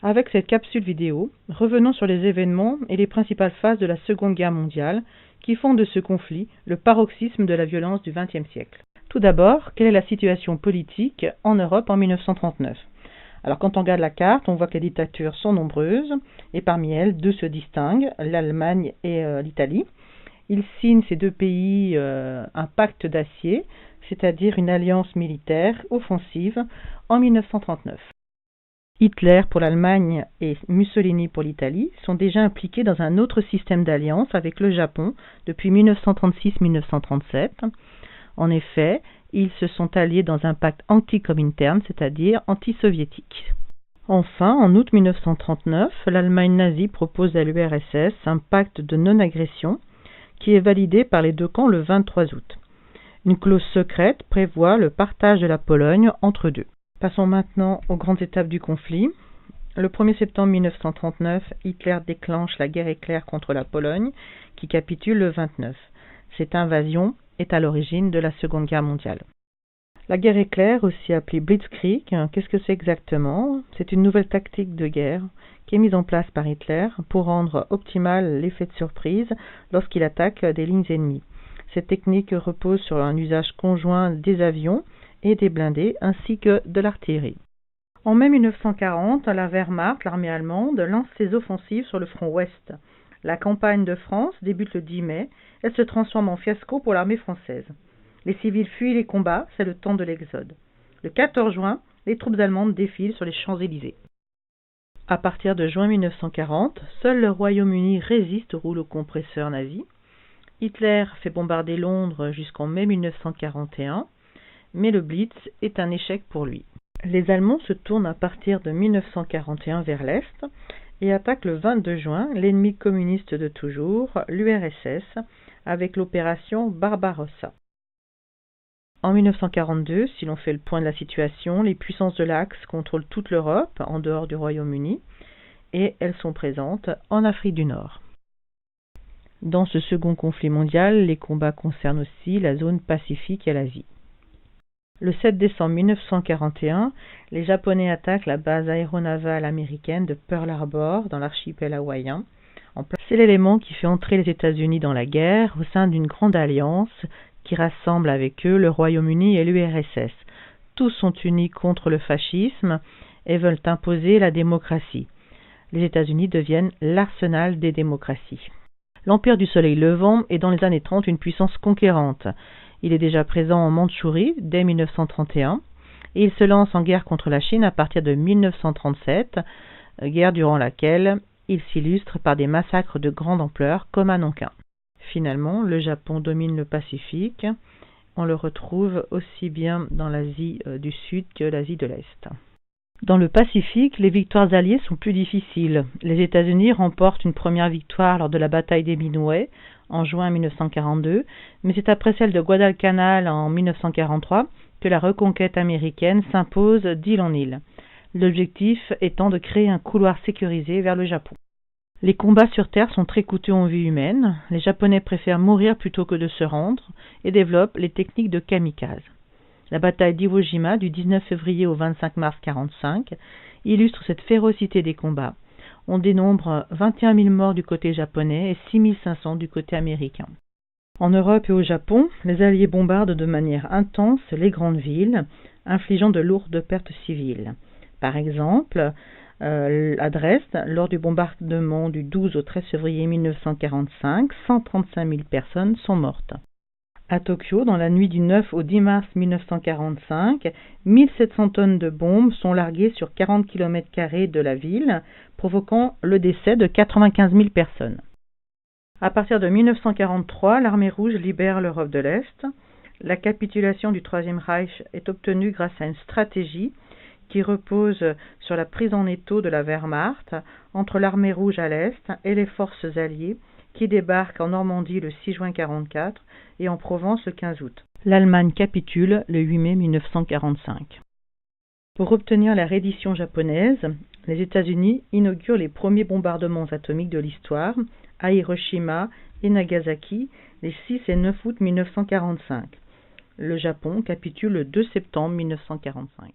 Avec cette capsule vidéo, revenons sur les événements et les principales phases de la Seconde Guerre mondiale qui font de ce conflit le paroxysme de la violence du XXe siècle. Tout d'abord, quelle est la situation politique en Europe en 1939 ? Alors quand on regarde la carte, on voit que les dictatures sont nombreuses et parmi elles, deux se distinguent, l'Allemagne et l'Italie. Ils signent ces deux pays un pacte d'acier, c'est-à-dire une alliance militaire offensive en 1939. Hitler pour l'Allemagne et Mussolini pour l'Italie sont déjà impliqués dans un autre système d'alliance avec le Japon depuis 1936-1937. En effet, ils se sont alliés dans un pacte anti-Comintern, c'est-à-dire anti-soviétique. Enfin, en août 1939, l'Allemagne nazie propose à l'URSS un pacte de non-agression qui est validé par les deux camps le 23 août. Une clause secrète prévoit le partage de la Pologne entre deux. Passons maintenant aux grandes étapes du conflit. Le 1er septembre 1939, Hitler déclenche la guerre éclair contre la Pologne, qui capitule le 29. Cette invasion est à l'origine de la Seconde Guerre mondiale. La guerre éclair, aussi appelée Blitzkrieg, qu'est-ce que c'est exactement ? C'est une nouvelle tactique de guerre qui est mise en place par Hitler pour rendre optimal l'effet de surprise lorsqu'il attaque des lignes ennemies. Cette technique repose sur un usage conjoint des avions et des blindés, ainsi que de l'artillerie. En mai 1940, la Wehrmacht, l'armée allemande, lance ses offensives sur le front ouest. La campagne de France débute le 10 mai, elle se transforme en fiasco pour l'armée française. Les civils fuient les combats, c'est le temps de l'exode. Le 14 juin, les troupes allemandes défilent sur les Champs-Élysées. À partir de juin 1940, seul le Royaume-Uni résiste au rouleau compresseur nazi. Hitler fait bombarder Londres jusqu'en mai 1941, mais le Blitz est un échec pour lui. Les Allemands se tournent à partir de 1941 vers l'Est et attaquent le 22 juin l'ennemi communiste de toujours, l'URSS, avec l'opération Barbarossa. En 1942, si l'on fait le point de la situation, les puissances de l'Axe contrôlent toute l'Europe, en dehors du Royaume-Uni, et elles sont présentes en Afrique du Nord. Dans ce second conflit mondial, les combats concernent aussi la zone Pacifique et l'Asie. Le 7 décembre 1941, les Japonais attaquent la base aéronavale américaine de Pearl Harbor dans l'archipel hawaïen. C'est l'élément qui fait entrer les États-Unis dans la guerre au sein d'une grande alliance qui rassemble avec eux le Royaume-Uni et l'URSS. Tous sont unis contre le fascisme et veulent imposer la démocratie. Les États-Unis deviennent l'arsenal des démocraties. L'Empire du Soleil levant est dans les années 30 une puissance conquérante. Il est déjà présent en Mandchourie dès 1931 et il se lance en guerre contre la Chine à partir de 1937, guerre durant laquelle il s'illustre par des massacres de grande ampleur comme à Nankin. Finalement, le Japon domine le Pacifique. On le retrouve aussi bien dans l'Asie du Sud que l'Asie de l'Est. Dans le Pacifique, les victoires alliées sont plus difficiles. Les États-Unis remportent une première victoire lors de la bataille des Midway en juin 1942, mais c'est après celle de Guadalcanal en 1943 que la reconquête américaine s'impose d'île en île, l'objectif étant de créer un couloir sécurisé vers le Japon. Les combats sur terre sont très coûteux en vie humaine, les Japonais préfèrent mourir plutôt que de se rendre et développent les techniques de kamikaze. La bataille d'Iwo Jima du 19 février au 25 mars 1945 illustre cette férocité des combats. On dénombre 21 000 morts du côté japonais et 6 500 du côté américain. En Europe et au Japon, les Alliés bombardent de manière intense les grandes villes, infligeant de lourdes pertes civiles. Par exemple, à Dresde, lors du bombardement du 12 au 13 février 1945, 135 000 personnes sont mortes. À Tokyo, dans la nuit du 9 au 10 mars 1945, 1700 tonnes de bombes sont larguées sur 40 km² de la ville, provoquant le décès de 95 000 personnes. À partir de 1943, l'armée rouge libère l'Europe de l'Est. La capitulation du Troisième Reich est obtenue grâce à une stratégie qui repose sur la prise en étau de la Wehrmacht entre l'armée rouge à l'Est et les forces alliées qui débarquent en Normandie le 6 juin 1944 et en Provence le 15 août. L'Allemagne capitule le 8 mai 1945. Pour obtenir la reddition japonaise, les États-Unis inaugurent les premiers bombardements atomiques de l'histoire à Hiroshima et Nagasaki les 6 et 9 août 1945. Le Japon capitule le 2 septembre 1945.